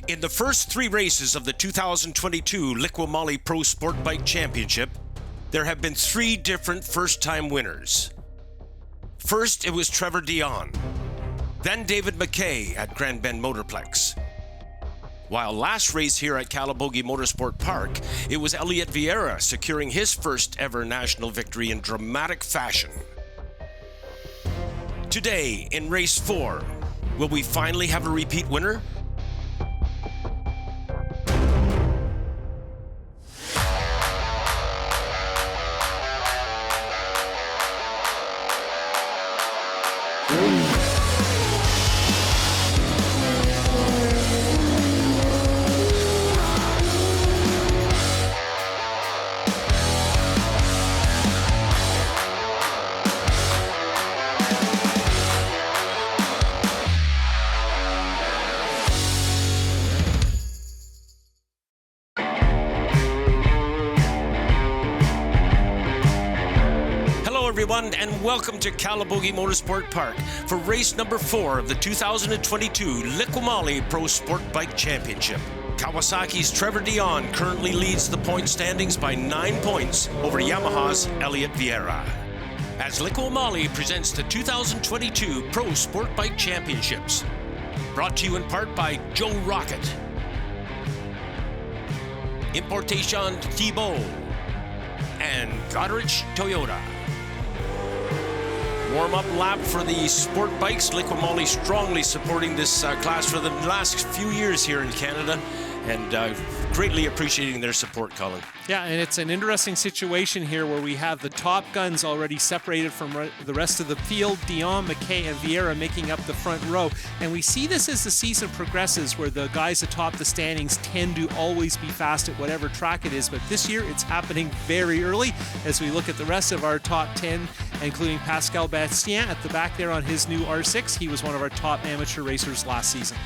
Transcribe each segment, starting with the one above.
In the first three races of the 2022 Liqui Moly Pro Sport Bike Championship, there have been three different first-time winners. First, it was Trevor Dion, then David MacKay at Grand Bend Motorplex. While last race here at Calabogie Motorsports Park, it was Elliot Vieira securing his first ever national victory in dramatic fashion. Today, in race 4, will we finally have a repeat winner? Everyone, and welcome to Calabogie Motorsports Park for race number 4 of the 2022 Liqui Moly Pro Sport Bike Championship. Kawasaki's Trevor Dion currently leads the point standings by 9 points over Yamaha's Elliot Vieira. As Liqui Moly presents the 2022 Pro Sport Bike Championships, brought to you in part by Joe Rocket, Importation Thibault, and Goderich Toyota. Warm-up lap for the sport bikes. Liqui Moly strongly supporting this class for the last few years here in Canada, and greatly appreciating their support, Colin. Yeah, and it's an interesting situation here where we have the top guns already separated from the rest of the field. Dion, MacKay, and Vieira making up the front row. And we see this as the season progresses, where the guys atop the standings tend to always be fast at whatever track it is. But this year, it's happening very early as we look at the rest of our top 10, including Pascal Bastien at the back there on his new R6. He was one of our top amateur racers last season.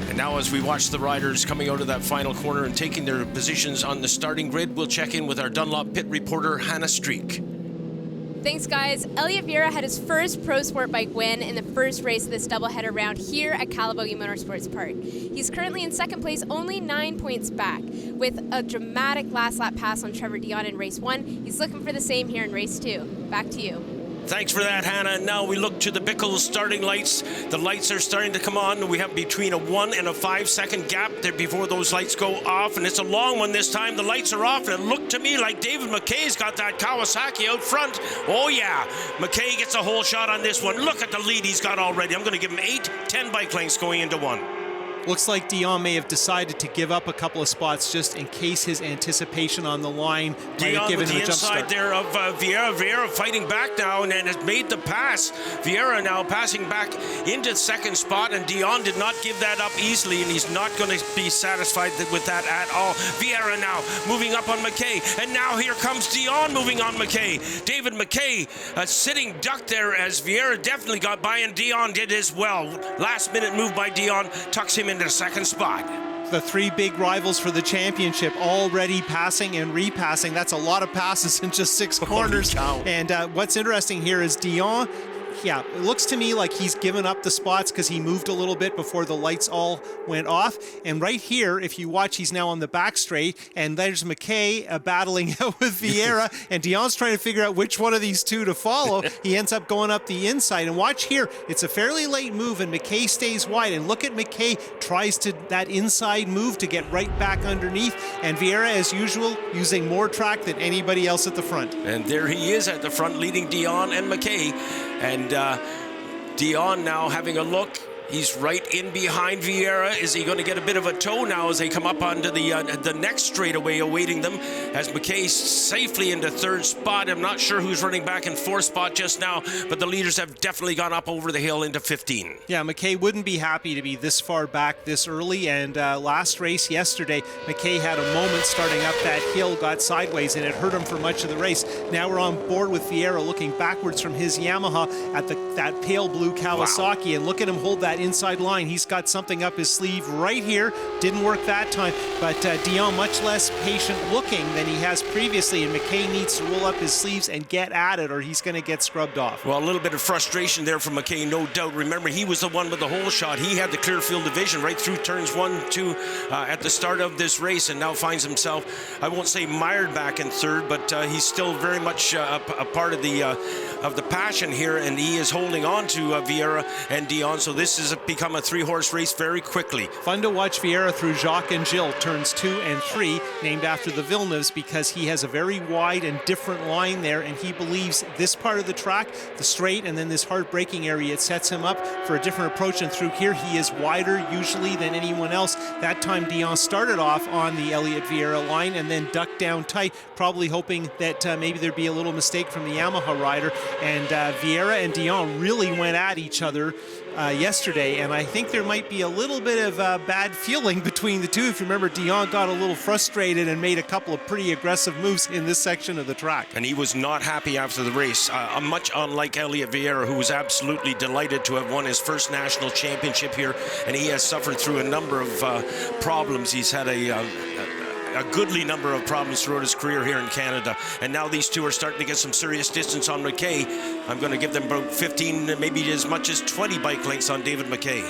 And now as we watch the riders coming out of that final corner and taking their positions on the starting grid, we'll check in with our Dunlop pit reporter, Hannah Streak. Thanks, guys. Elliot Vieira had his first pro sport bike win in the first race of this doubleheader round here at Calabogie Motorsports Park. He's currently in second place, only 9 points back. With a dramatic last lap pass on Trevor Dion in race 1, he's looking for the same here in race 2. Back to you. Thanks for that, Hannah. Now we look to the Bickles starting lights. The lights are starting to come on. We have between a 1 and a 5 second gap there before those lights go off, and it's a long one this time. The lights are off, and it looked to me like David MacKay's got that Kawasaki out front. Oh yeah, MacKay gets a whole shot on this one. Look at the lead he's got already. I'm going to give him 8-10 bike lengths going into 1. Looks like Dion may have decided to give up a couple of spots just in case his anticipation on the line might have given him a jump start. Inside there of Vieira. Vieira fighting back now and has made the pass. Vieira now passing back into second spot, and Dion did not give that up easily, and he's not going to be satisfied with that at all. Vieira now moving up on MacKay, and now here comes Dion moving on MacKay. David MacKay sitting duck there as Vieira definitely got by, and Dion did as well. Last minute move by Dion tucks him into second spot. The three big rivals for the championship already passing and repassing. That's a lot of passes in just 6 corners. And what's interesting here is Dion, yeah, it looks to me like he's given up the spots because he moved a little bit before the lights all went off. And right here, if you watch, he's now on the back straight, and there's MacKay battling out with Vieira, and Dion's trying to figure out which one of these two to follow. He ends up going up the inside, and watch here, it's a fairly late move, and MacKay stays wide, and look at MacKay tries to that inside move to get right back underneath, and Vieira, as usual, using more track than anybody else at the front. And there he is at the front, leading Dion and MacKay. And Dion now having a look. He's right in behind Vieira. Is he going to get a bit of a tow now as they come up onto the next straightaway awaiting them? As MacKay safely into third spot. I'm not sure who's running back in fourth spot just now, but the leaders have definitely gone up over the hill into 15. Yeah, MacKay wouldn't be happy to be this far back this early, and last race yesterday, MacKay had a moment starting up that hill, got sideways, and it hurt him for much of the race. Now we're on board with Vieira looking backwards from his Yamaha at that pale blue Kawasaki, wow. And look at him hold that that inside line. He's got something up his sleeve right here. Didn't work that time, but Dion much less patient looking than he has previously, and MacKay needs to roll up his sleeves and get at it, or he's going to get scrubbed off. Well, a little bit of frustration there from MacKay, no doubt. Remember, he was the one with the hole shot. He had the clear field of vision right through turns 1, 2 at the start of this race, and now finds himself, I won't say mired back in third, but he's still very much a part of the passion here, and he is holding on to Vieira and Dion, so this has become a 3-horse race very quickly. Fun to watch Vieira through Jacques and Gilles, turns 2 and 3, named after the Villeneuves, because he has a very wide and different line there, and he believes this part of the track, the straight and then this hard braking area, it sets him up for a different approach, and through here he is wider usually than anyone else. That time Dion started off on the Elliot Vieira line and then ducked down tight, probably hoping that maybe there'd be a little mistake from the Yamaha rider, and Vieira and Dion really went at each other yesterday, and I think there might be a little bit of bad feeling between the two. If you remember, Dion got a little frustrated and made a couple of pretty aggressive moves in this section of the track. And he was not happy after the race, much unlike Elliot Vieira, who was absolutely delighted to have won his first national championship here, and he has suffered through a number of problems. He's had a goodly number of problems throughout his career here in Canada, and now these two are starting to get some serious distance on MacKay. I'm going to give them about 15, maybe as much as 20 bike lengths on David MacKay.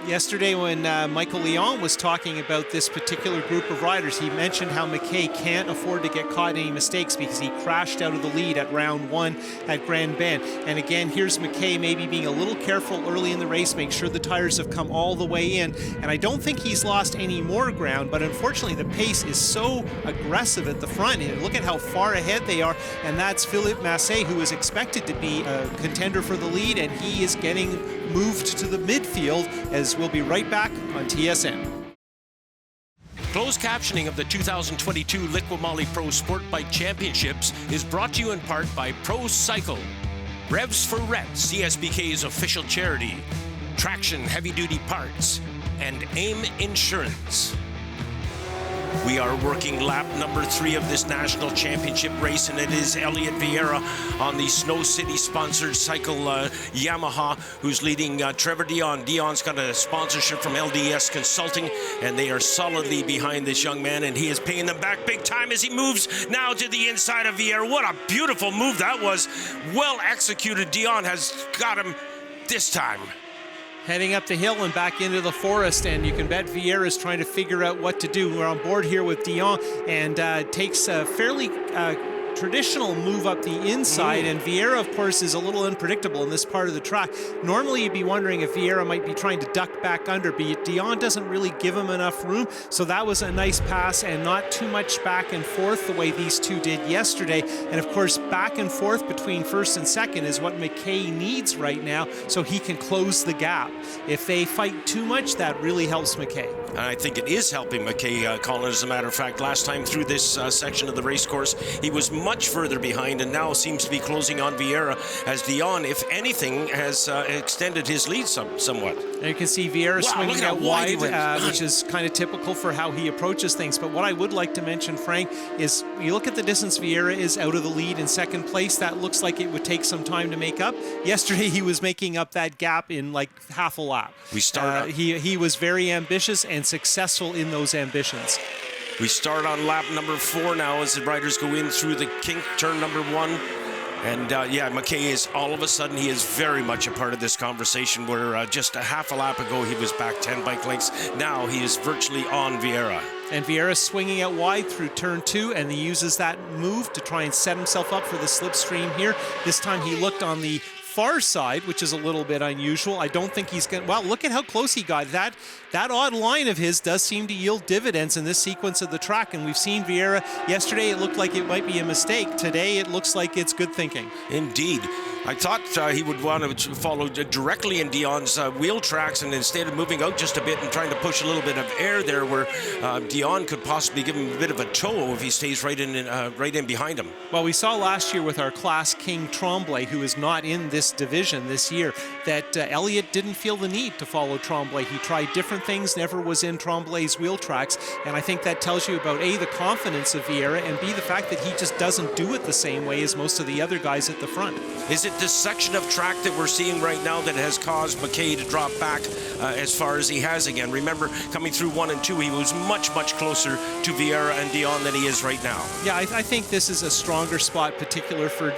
Yesterday when Michael Leon was talking about this particular group of riders, he mentioned how MacKay can't afford to get caught in any mistakes because he crashed out of the lead at round 1 at Grand Bend. And again, here's MacKay maybe being a little careful early in the race, make sure the tires have come all the way in. And I don't think he's lost any more ground, but unfortunately the pace is so aggressive at the front. And look at how far ahead they are, and that's Philippe Massé, who is expected to be a contender for the lead, and he is getting moved to the midfield, as we'll be right back on TSN. Closed captioning of the 2022 Liqui Moly Pro Sport Bike Championships is brought to you in part by Pro Cycle, Revs for Reps, CSBK's official charity, Traction Heavy Duty Parts, and AIM Insurance. We are working lap number 3 of this national championship race, and it is Elliot Vieira on the Snow City sponsored cycle Yamaha, who's leading Trevor Dion. Dion's got a sponsorship from LDS Consulting, and they are solidly behind this young man, and he is paying them back big time as he moves now to the inside of Vieira. What a beautiful move that was. Well executed. Dion has got him this time. Heading up the hill and back into the forest, and you can bet Vieira is trying to figure out what to do. We're on board here with Dion, and takes a fairly traditional move up the inside, and Vieira, of course, is a little unpredictable in this part of the track. Normally, you'd be wondering if Vieira might be trying to duck back under, but Dion doesn't really give him enough room, so that was a nice pass and not too much back and forth the way these two did yesterday. And of course, back and forth between first and second is what MacKay needs right now, so he can close the gap. If they fight too much, that really helps MacKay. And I think it is helping MacKay, Colin. As a matter of fact, last time through this section of the race course, he was much further behind, and now seems to be closing on Vieira, as Dion, if anything, has extended his lead somewhat. And you can see Vieira swinging out wide, which is kind of typical for how he approaches things. But what I would like to mention, Frank, is you look at the distance Vieira is out of the lead in second place. That looks like it would take some time to make up. Yesterday, he was making up that gap in like half a lap. He was very ambitious and successful in those ambitions. We start on lap number 4 now as the riders go in through the kink, turn number 1. And yeah, MacKay is all of a sudden, he is very much a part of this conversation, where just a half a lap ago he was back 10 bike lengths. Now he is virtually on Vieira. And Vieira swinging out wide through turn 2, and he uses that move to try and set himself up for the slipstream here. This time he looked on the far side, which is a little bit unusual. I don't think he's going to... Well, look at how close he got. That odd line of his does seem to yield dividends in this sequence of the track, and we've seen Vieira. Yesterday, it looked like it might be a mistake. Today, it looks like it's good thinking. Indeed. I thought he would want to follow directly in Dion's wheel tracks, and instead of moving out just a bit and trying to push a little bit of air there, where Dion could possibly give him a bit of a tow if he stays right in behind him. Well, we saw last year with our Class King Tremblay, who is not in this this division this year that Elliot didn't feel the need to follow Tremblay. He tried different things, never was in Tremblay's wheel tracks, and I think that tells you about A, the confidence of Vieira, and B, the fact that he just doesn't do it the same way as most of the other guys at the front. Is it this section of track that we're seeing right now that has caused MacKay to drop back as far as he has again? Remember, coming through 1 and 2, he was much, much closer to Vieira and Dion than he is right now. Yeah, I think this is a stronger spot, particularly for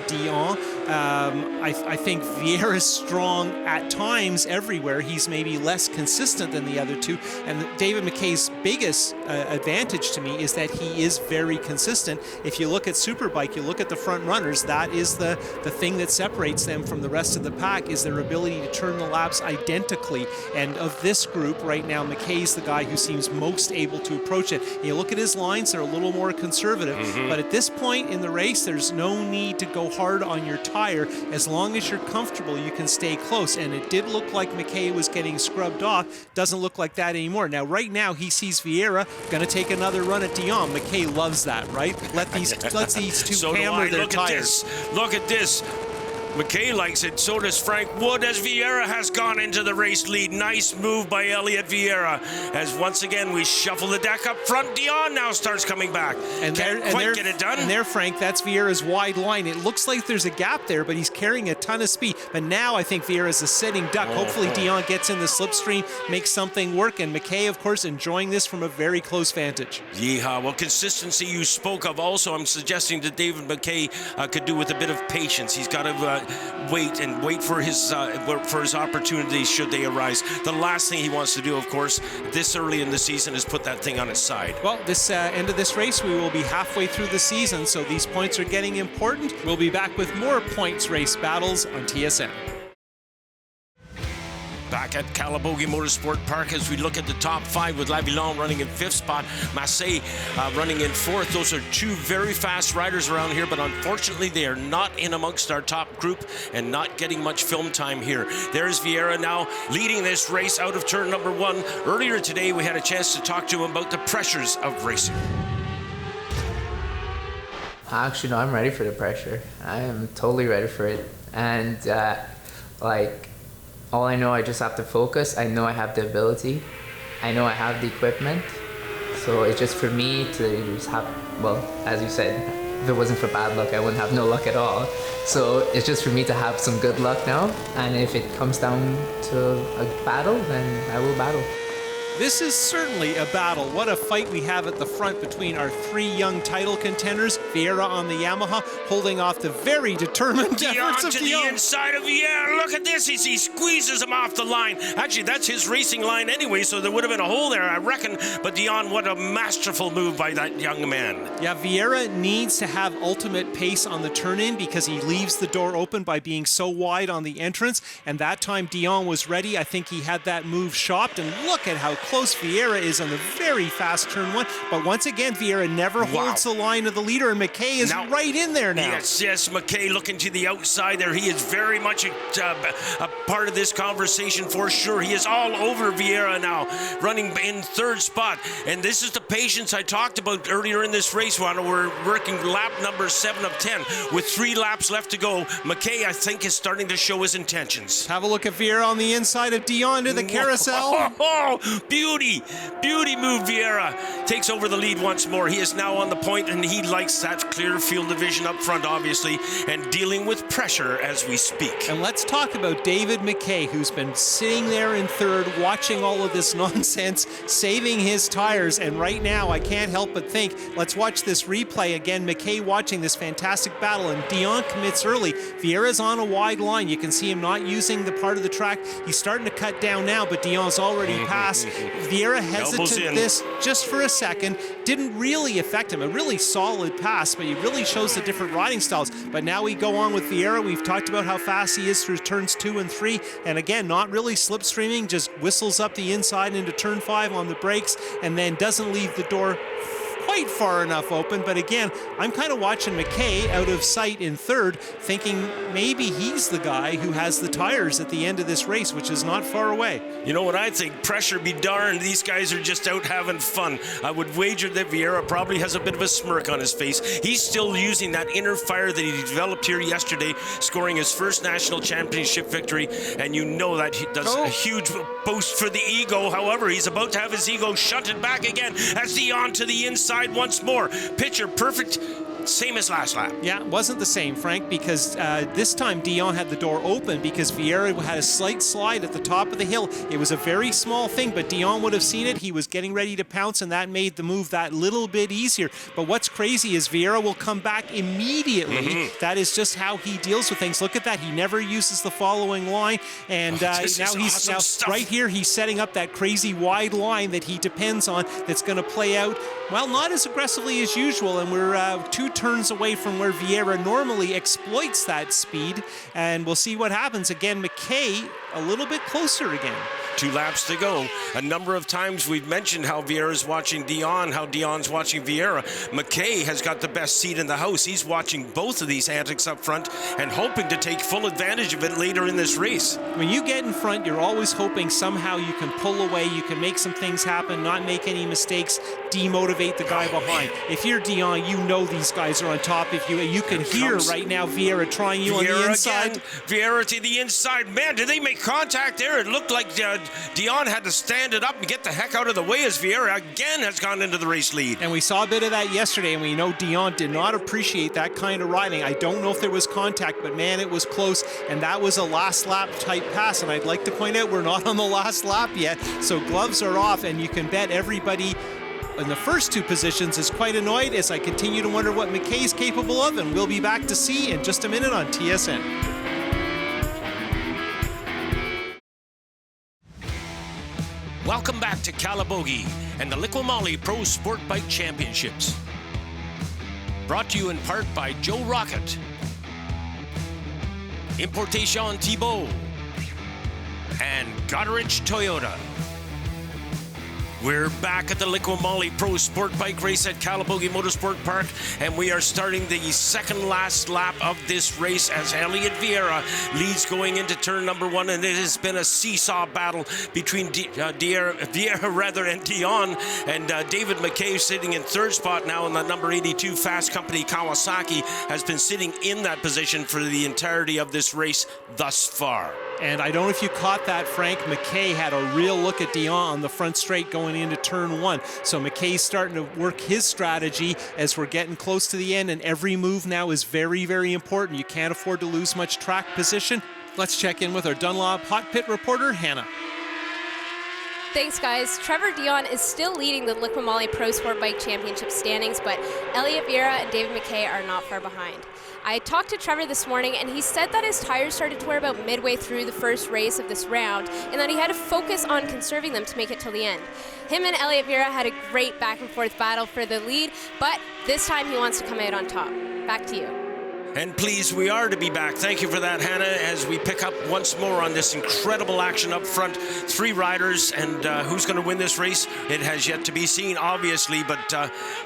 Dion. I think Vieira is strong at times everywhere. He's maybe less consistent than the other two. And David MacKay's biggest advantage to me is that he is very consistent. If you look at Superbike, you look at the front runners, that is the thing that separates them from the rest of the pack, is their ability to turn the laps identically. And of this group right now, MacKay's the guy who seems most able to approach it. And you look at his lines, they're a little more conservative. But at this point in the race, there's no need to go hard on your tire. As long as you're comfortable, you can stay close. And it did look like MacKay was getting scrubbed off. Doesn't look like that anymore. Now, right now, he sees Vieira going to take another run at Dion. MacKay loves that, right? Let these two so hammer their tires. Look at this. MacKay likes it, so does Frank Wood, as Vieira has gone into the race lead. Nice move by Elliot Vieira, as once again we shuffle the deck up front. Dion now starts coming back. And can't quite get it done. And there, Frank, that's Vieira's wide line. It looks like there's a gap there, but he's carrying a ton of speed. But now I think Vieira's a sitting duck. Hopefully Dion gets in the slipstream, makes something work, and MacKay, of course, enjoying this from a very close vantage. Yeehaw. Well, consistency you spoke of also, I'm suggesting that David MacKay could do with a bit of patience. He's got to wait for his opportunities should they arise. The last thing he wants to do, of course, this early in the season is put that thing on its side. Well, this end of this race, we will be halfway through the season, so these points are getting important. We'll be back with more points race battles on TSN. Back at Calabogie Motorsports Park as we look at the top 5 with Lavilon running in 5th spot, MacKay running in 4th. Those are two very fast riders around here, but unfortunately they are not in amongst our top group and not getting much film time here. There's Vieira now leading this race out of turn number 1. Earlier today we had a chance to talk to him about the pressures of racing. Actually, no, I'm ready for the pressure. I am totally ready for it. And all I know, I just have to focus. I know I have the ability. I know I have the equipment. So it's just for me to just have, well, as you said, if it wasn't for bad luck, I wouldn't have no luck at all. So it's just for me to have some good luck now. And if it comes down to a battle, then I will battle. This is certainly a battle. What a fight we have at the front between our 3 young title contenders. Vieira on the Yamaha, holding off the very determined efforts of Dion. The inside of Vieira. Look at this. He squeezes him off the line. Actually, that's his racing line anyway, so there would have been a hole there, I reckon. But Dion, what a masterful move by that young man. Yeah, Vieira needs to have ultimate pace on the turn-in because he leaves the door open by being so wide on the entrance. And that time Dion was ready. I think he had that move shopped. And look at how close Vieira is on the very fast turn 1. But once again, Vieira never holds the line of the leader, and MacKay is right in there now. Yes, MacKay looking to the outside there. He is very much a part of this conversation for sure. He is all over Vieira now, running in 3rd spot. And this is the patience I talked about earlier in this race, Juan. We're working lap number 7 of 10 with 3 laps left to go. MacKay, I think, is starting to show his intentions. Have a look at Vieira on the inside of Dion to the carousel. Oh, beauty move. Vieira takes over the lead once more. He is now on the point, and he likes that clear field division up front, obviously, and dealing with pressure as we speak. And let's talk about David MacKay, who's been sitting there in 3rd, watching all of this nonsense, saving his tires. And right now, I can't help but think, let's watch this replay again. MacKay watching this fantastic battle, and Dion commits early. Vieira's on a wide line. You can see him not using the part of the track. He's starting to cut down now, but Dion's already passed. Vieira hesitated this just for a second. Didn't really affect him. A really solid pass, but he really shows the different riding styles. But now we go on with Vieira. We've talked about how fast he is through turns 2 and 3. And again, not really slipstreaming, just whistles up the inside into turn 5 on the brakes, and then doesn't leave the door quite far enough open, but again, I'm kind of watching MacKay out of sight in third, thinking maybe he's the guy who has the tires at the end of this race, which is not far away. You know what I think? Pressure be darned. These guys are just out having fun. I would wager that Vieira probably has a bit of a smirk on his face. He's still using that inner fire that he developed here yesterday, scoring his first national championship victory, and you know that he does a huge boost for the ego. However, he's about to have his ego shunted back again as Dion to the inside once more. Picture perfect. Same as last lap. Yeah, it wasn't the same, Frank, because this time Dion had the door open because Vieira had a slight slide at the top of the hill. It was a very small thing, but Dion would have seen it. He was getting ready to pounce, and that made the move that little bit easier. But what's crazy is Vieira will come back immediately. That is just how he deals with things. Look at that. He never uses the following line, and now he's awesome right here. He's setting up that crazy wide line that he depends on that's going to play out, well, not as aggressively as usual, and we're 2 turns away from where Vieira normally exploits that speed, and we'll see what happens. Again, MacKay a little bit closer again. 2 laps to go. A number of times we've mentioned how Vieira's watching Dion, how Dion's watching Vieira. MacKay has got the best seat in the house. He's watching both of these antics up front and hoping to take full advantage of it later in this race. When you get in front, you're always hoping somehow you can pull away, you can make some things happen, not make any mistakes, demotivate the guy behind. If you're Dion, you know these guys are on top. If you can hear right now Vieira trying you Vieira on the inside. Again. Vieira to the inside. Man, did they make contact there? It looked like Dion had to stand it up and get the heck out of the way as Vieira again has gone into the race lead. And we saw a bit of that yesterday, and we know Dion did not appreciate that kind of riding. I don't know if there was contact, but man, it was close, and that was a last lap type pass. And I'd like to point out we're not on the last lap yet, so gloves are off, and you can bet everybody in the first 2 positions is quite annoyed as I continue to wonder what MacKay's capable of, and we'll be back to see in just a minute on TSN. Welcome back to Calabogie and the Liqui Moly Pro Sport Bike Championships. Brought to you in part by Joe Rocket, Importation Thibault, and Goderich Toyota. We're back at the Liqui Moly Pro Sport Bike Race at Calabogie Motorsports Park, and we are starting the second last lap of this race as Elliot Vieira leads going into turn number 1, and it has been a seesaw battle between Vieira and Dion, and David MacKay sitting in third spot now in the number 82 Fast Company Kawasaki has been sitting in that position for the entirety of this race thus far. And I don't know if you caught that, Frank. MacKay had a real look at Dion on the front straight going into turn 1. So MacKay's starting to work his strategy as we're getting close to the end, and every move now is very, very important. You can't afford to lose much track position. Let's check in with our Dunlop Hot Pit reporter, Hannah. Thanks, guys. Trevor Dion is still leading the Liqui Moly Pro Sport Bike Championship standings, but Elliot Vieira and David MacKay are not far behind. I talked to Trevor this morning, and he said that his tires started to wear about midway through the first race of this round, and that he had to focus on conserving them to make it till the end. Him and Elliot Vieira had a great back-and-forth battle for the lead, but this time he wants to come out on top. Back to you. And pleased we are to be back. Thank you for that, Hannah, as we pick up once more on this incredible action up front. 3 riders, and who's going to win this race? It has yet to be seen, obviously, but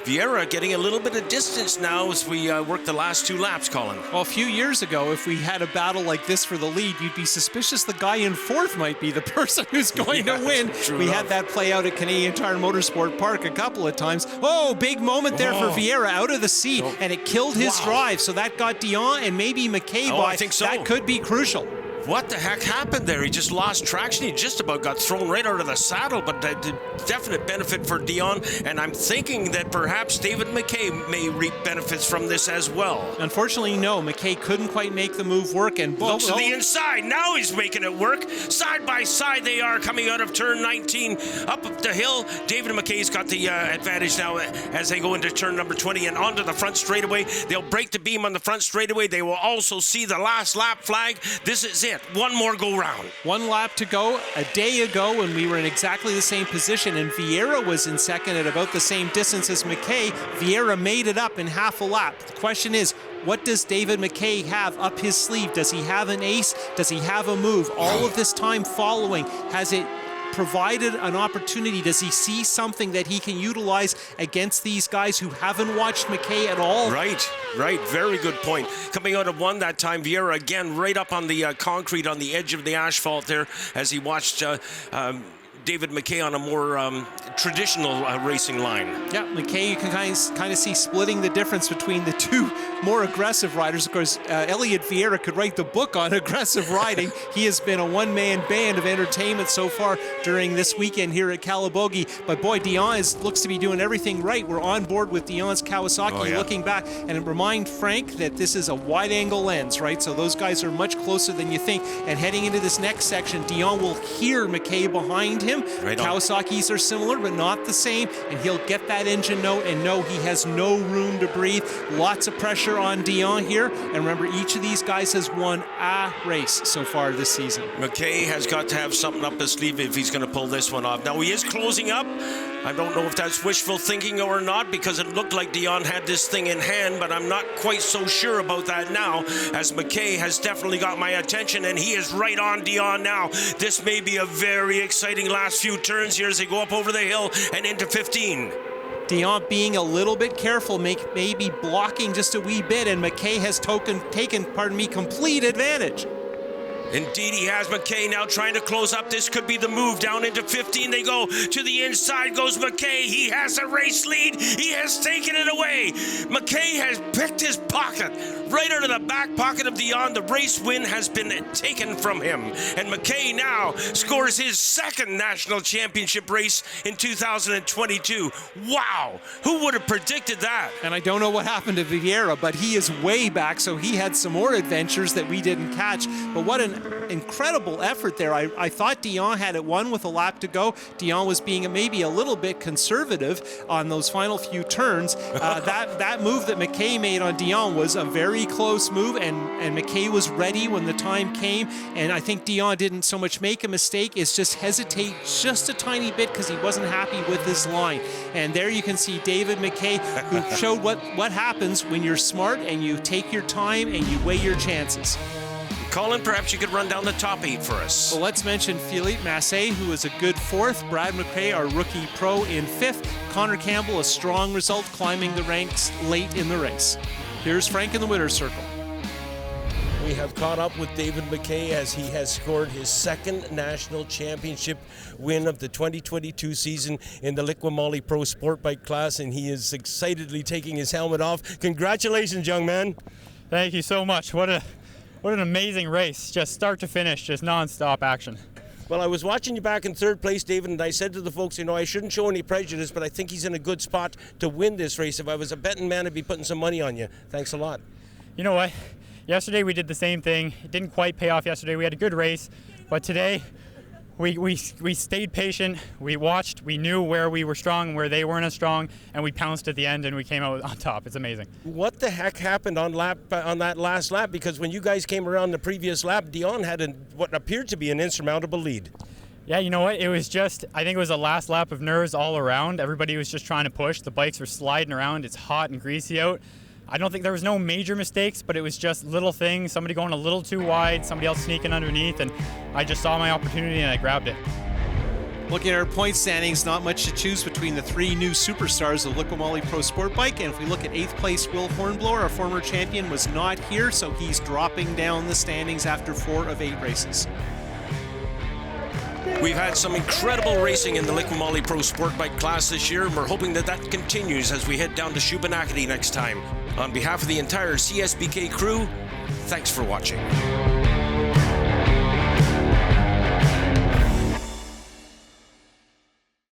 Vieira getting a little bit of distance now as we work the last 2 laps, Colin. Well, a few years ago, if we had a battle like this for the lead, you'd be suspicious the guy in 4th might be the person who's going to win. We had that play out at Canadian Tire Motorsport Park a couple of times. Oh, big moment there for Vieira out of the seat, and it killed his drive, so that got Dion and maybe MacKay by. I think so. That could be crucial. What the heck happened there? He just lost traction. He just about got thrown right out of the saddle, but the definite benefit for Dion, and I'm thinking that perhaps David MacKay may reap benefits from this as well. Unfortunately, no. MacKay couldn't quite make the move work, and looks to the inside. Now he's making it work. Side by side they are coming out of turn 19 up the hill. David MacKay's got the advantage now as they go into turn number 20 and onto the front straightaway. They'll break the beam on the front straightaway. They will also see the last lap flag. This is it. One more go round. 1 lap to go. A day ago, when we were in exactly the same position, and Vieira was in second at about the same distance as MacKay, Vieira made it up in half a lap. The question is, what does David MacKay have up his sleeve? Does he have an ace? Does he have a move? All of this time following, has it provided an opportunity? Does he see something that he can utilize against these guys who haven't watched MacKay at all? Right. Very good point. Coming out of one that time, Vieira again right up on the concrete on the edge of the asphalt there as he watched David MacKay on a more traditional racing line. Yeah, MacKay, you can kind of see splitting the difference between the two more aggressive riders. Of course, Elliot Vieira could write the book on aggressive riding. He has been a one-man band of entertainment so far during this weekend here at Calabogie. But boy, Dion looks to be doing everything right. We're on board with Dion's Kawasaki. Looking back, and remind Frank that this is a wide-angle lens, right? So those guys are much closer than you think. And heading into this next section, Dion will hear MacKay behind him. Kawasaki's are similar, but not the same, and he'll get that engine note and know he has no room to breathe. Lots of pressure on Dion here, and remember, each of these guys has won a race so far this season. MacKay has got to have something up his sleeve if he's going to pull this one off. Now, he is closing up. I don't know if that's wishful thinking or not, because it looked like Dion had this thing in hand, but I'm not quite so sure about that now, as MacKay has definitely got my attention, and he is right on Dion now. This may be a very exciting last few turns here as they go up over the hill and into 15. Dion being a little bit careful, maybe blocking just a wee bit, and MacKay has taken complete advantage. Indeed he has. MacKay now trying to close up. This could be the move. Down into 15 they go. To the inside goes MacKay. He has a race lead. He has taken it away. MacKay has picked his pocket right out of the back pocket of Dion. The race win has been taken from him. And MacKay now scores his second national championship race in 2022. Wow. Who would have predicted that? And I don't know what happened to Vieira, but he is way back, so he had some more adventures that we didn't catch. But what an incredible effort there. I thought Dion had it won with a lap to go. Dion was being maybe a little bit conservative on those final few turns. That move that MacKay made on Dion was a very close move, and MacKay was ready when the time came, and I think Dion didn't so much make a mistake, it's just hesitate just a tiny bit because he wasn't happy with his line. And there you can see David MacKay, who showed what happens when you're smart and you take your time and you weigh your chances. Colin, perhaps you could run down the top 8 for us. Well, let's mention Philippe Massé, who is a good 4th. Brad MacKay, our rookie pro, in 5th. Connor Campbell, a strong result, climbing the ranks late in the race. Here's Frank in the winner's circle. We have caught up with David MacKay as he has scored his second national championship win of the 2022 season in the Liqui Moly Pro Sport Bike class, and he is excitedly taking his helmet off. Congratulations, young man. Thank you so much. What an amazing race, just start to finish, just non-stop action. Well, I was watching you back in 3rd place, David, and I said to the folks, I shouldn't show any prejudice, but I think he's in a good spot to win this race. If I was a betting man, I'd be putting some money on you. Thanks a lot. You know what? Yesterday we did the same thing. It didn't quite pay off yesterday. We had a good race, but today we stayed patient. We watched. We knew where we were strong and where they weren't as strong, and we pounced at the end and we came out on top. It's amazing. What the heck happened on that last lap? Because when you guys came around the previous lap, Dion had what appeared to be an insurmountable lead. Yeah, you know what? It was just, I think it was a last lap of nerves all around. Everybody was just trying to push. The bikes were sliding around. It's hot and greasy out. I don't think there was no major mistakes, but it was just little things, somebody going a little too wide, somebody else sneaking underneath, and I just saw my opportunity and I grabbed it. Looking at our point standings, not much to choose between the 3 new superstars of Liqui Moly Pro Sport Bike, and if we look at 8th place, Will Hornblower, our former champion, was not here, so he's dropping down the standings after 4 of 8 races. We've had some incredible racing in the Liqui Moly Pro Sport Bike class this year, and we're hoping that continues as we head down to Shubenacadie next time. On behalf of the entire CSBK crew, thanks for watching.